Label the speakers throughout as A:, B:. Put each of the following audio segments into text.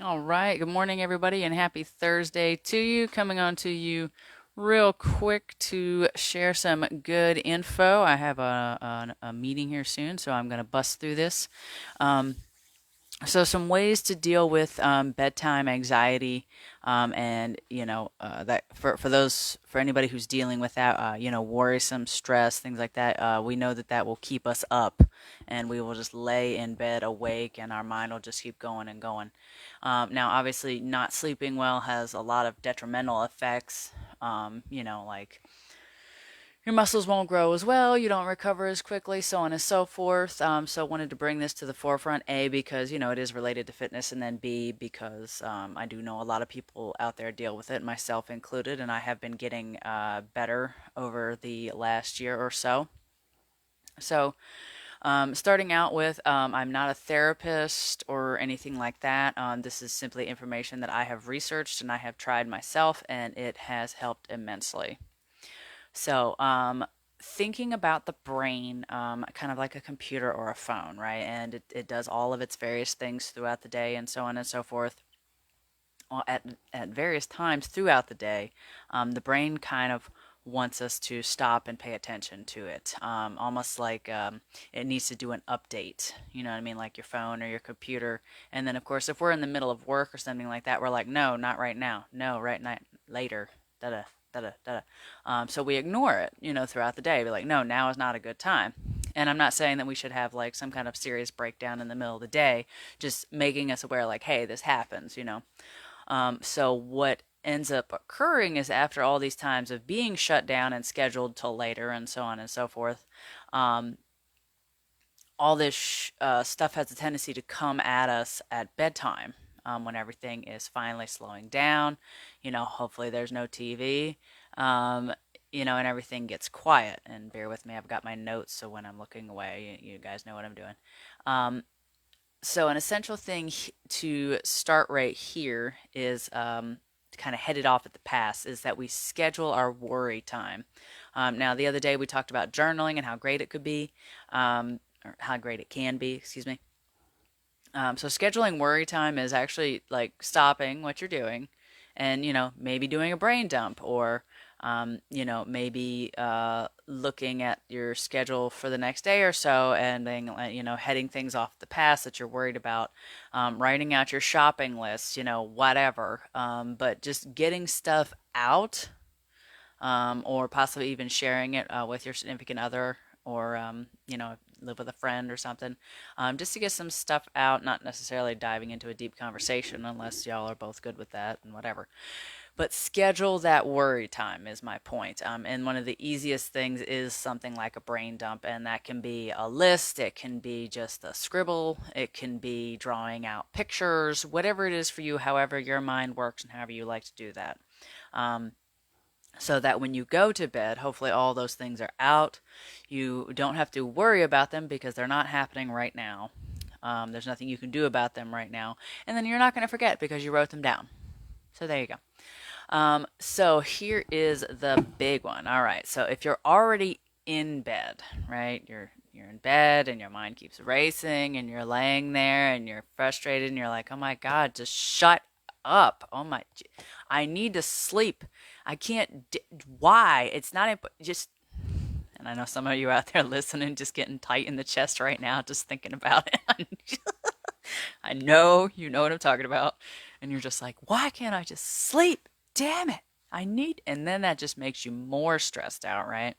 A: All right. Good morning, everybody, and happy Thursday to you. Coming on to you real quick to share some good info. I have a meeting here soon, so I'm going to bust through this. Um, so some ways to deal with bedtime anxiety, and that for anybody who's dealing with that, worrisome stress, things like that. We know that that will keep us up, and we will just lay in bed awake, and our mind will just keep going and going. Now, obviously, not sleeping well has a lot of detrimental effects. Like your muscles won't grow as well, you don't recover as quickly, so on and so forth. So wanted to bring this to the forefront, A, because, it is related to fitness, and then B, because I do know a lot of people out there deal with it, myself included, and I have been getting better over the last year or so. So, starting out with, I'm not a therapist or anything like that. This is simply information that I have researched and I have tried myself, and it has helped immensely. So, thinking about the brain, kind of like a computer or a phone, right? And it does all of its various things throughout the day and so on and so forth. Well, at various times throughout the day, the brain kind of wants us to stop and pay attention to it. Almost like it needs to do an update. You know what I mean? Like your phone or your computer. And then, of course, if we're in the middle of work or something like that, we're like, no, not right now. No, right now, later. Da da da da da. So we ignore it, throughout the day. We're like, no, now is not a good time. And I'm not saying that we should have like some kind of serious breakdown in the middle of the day, just making us aware, like, hey, this happens. So what ends up occurring is after all these times of being shut down and scheduled till later and so on and so forth, um, all this stuff has a tendency to come at us at bedtime, when everything is finally slowing down. Hopefully there's no TV, and everything gets quiet. And bear with me, I've got my notes, so when I'm looking away, you guys know what I'm doing. Um, so an essential thing to start right here is, to kind of head it off at the pass, is that we schedule our worry time. Now, the other day we talked about journaling and how great it could be, or how great it can be, excuse me. So scheduling worry time is actually like stopping what you're doing and, maybe doing a brain dump, or, maybe looking at your schedule for the next day or so, and then, heading things off the past that you're worried about, writing out your shopping list, whatever. But just getting stuff out, or possibly even sharing it with your significant other, or live with a friend or something, just to get some stuff out. Not necessarily diving into a deep conversation unless y'all are both good with that and whatever. But schedule that worry time is my point. And one of the easiest things is something like a brain dump, and that can be a list, it can be just a scribble, it can be drawing out pictures, whatever it is for you, however your mind works and however you like to do that. Um, so that when you go to bed, hopefully all those things are out. You don't have to worry about them because they're not happening right now. There's nothing you can do about them right now. And then you're not going to forget because you wrote them down. So there you go. So here is the big one. All right. So if you're already in bed, right? You're in bed and your mind keeps racing and you're laying there and you're frustrated and you're like, "Oh my God, just shut up. Oh my, I need to sleep. I can't why? It's not just." And I know some of you out there listening just getting tight in the chest right now just thinking about it. I know you know what I'm talking about. And you're just like, why can't I just sleep? Damn it. And then that just makes you more stressed out, right?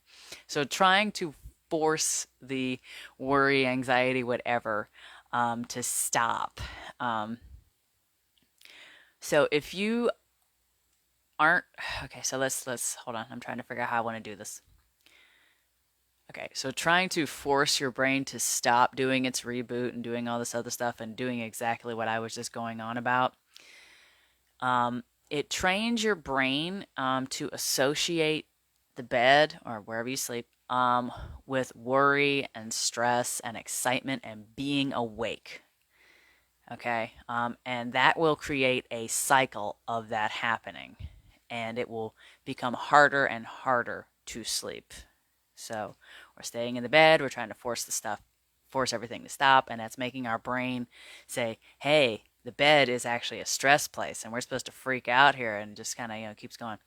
A: So trying to force the worry, anxiety, whatever, to stop. Um, so if you aren't, okay, so let's hold on. I'm trying to figure out how I want to do this. Okay, so trying to force your brain to stop doing its reboot and doing all this other stuff and doing exactly what I was just going on about. It trains your brain, to associate the bed or wherever you sleep, with worry and stress and excitement and being awake. Okay. And that will create a cycle of that happening. And it will become harder and harder to sleep. So we're staying in the bed, we're trying to force everything to stop, and that's making our brain say, hey, the bed is actually a stress place, and we're supposed to freak out here and just kind of, keeps going.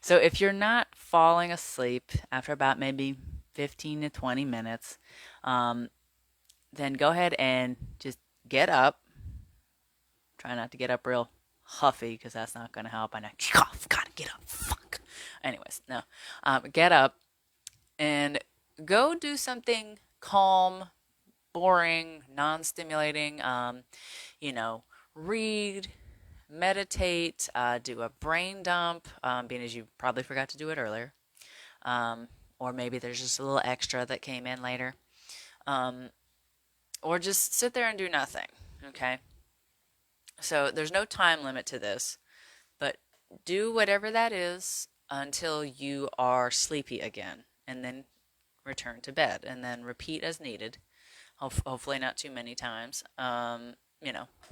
A: So if you're not falling asleep after about maybe 15 to 20 minutes, um, then go ahead and just get up. Try not to get up real huffy because that's not going to help. I know, cough, gotta get up. Fuck. Anyways, no. Get up and go do something calm, boring, non stimulating. You know, read, meditate, do a brain dump, being as you probably forgot to do it earlier. Um, or maybe there's just a little extra that came in later. Um, or just sit there and do nothing. Okay. So there's no time limit to this, but do whatever that is until you are sleepy again, and then return to bed, and then repeat as needed. Hopefully, not too many times. I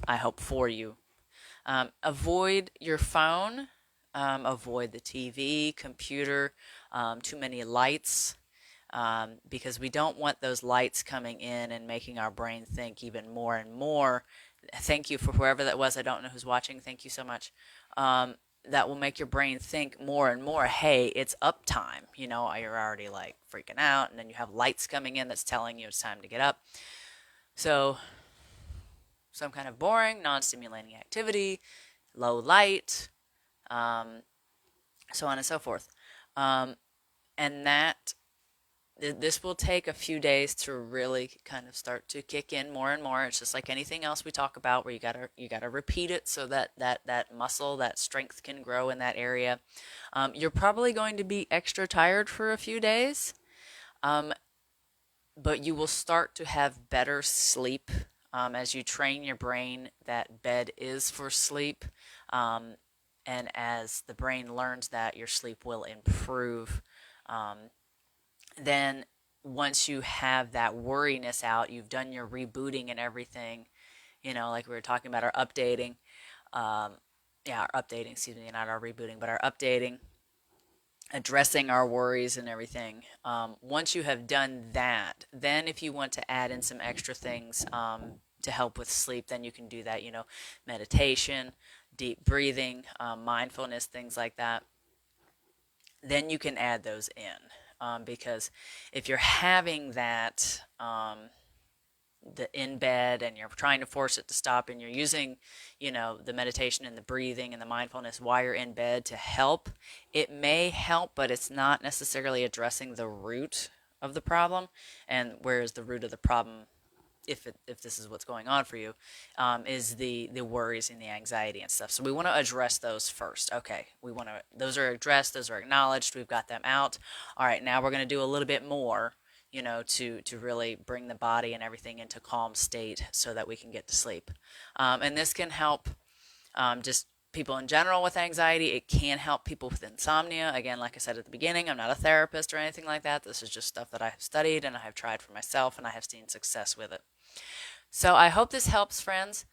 A: hope for you. Avoid your phone, avoid the TV, computer, too many lights, because we don't want those lights coming in and making our brain think even more and more. Thank you for whoever that was. I don't know who's watching. Thank you so much. That will make your brain think more and more, hey, it's up time. You're already like freaking out, and then you have lights coming in that's telling you it's time to get up. So, some kind of boring, non stimulating activity, low light, so on and so forth. And this will take a few days to really kind of start to kick in more and more. It's just like anything else we talk about, where you gotta repeat it so that muscle, that strength can grow in that area. You're probably going to be extra tired for a few days, but you will start to have better sleep, as you train your brain that bed is for sleep. And as the brain learns that, your sleep will improve. Then once you have that worriness out, you've done your rebooting and everything, like we were talking about our updating. Our updating, excuse me, not our rebooting, but our updating, addressing our worries and everything. Once you have done that, then if you want to add in some extra things to help with sleep, then you can do that, meditation, deep breathing, mindfulness, things like that. Then you can add those in. Because if you're having that the in bed and you're trying to force it to stop, and you're using the meditation and the breathing and the mindfulness while you're in bed to help, it may help, but it's not necessarily addressing the root of the problem. And whereas the root of the problem, if this is what's going on for you, is the worries and the anxiety and stuff. So we want to address those first. Okay, those are addressed, those are acknowledged, we've got them out. All right, now we're going to do a little bit more, to really bring the body and everything into calm state so that we can get to sleep. And this can help just people in general with anxiety. It can help people with insomnia. Again, like I said at the beginning, I'm not a therapist or anything like that. This is just stuff that I have studied and I have tried for myself, and I have seen success with it. So I hope this helps, friends.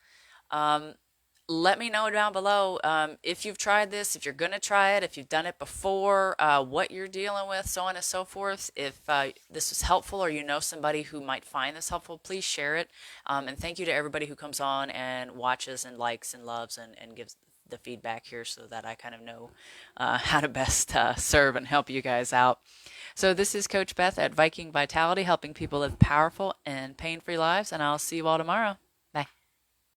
A: Let me know down below if you've tried this, if you're going to try it, if you've done it before, what you're dealing with, so on and so forth. If this was helpful, or you know somebody who might find this helpful, please share it. And thank you to everybody who comes on and watches and likes and loves and gives the feedback here, so that I kind of know how to best serve and help you guys out. So this is Coach Beth at Viking Vitality, helping people live powerful and pain-free lives, and I'll see you all tomorrow.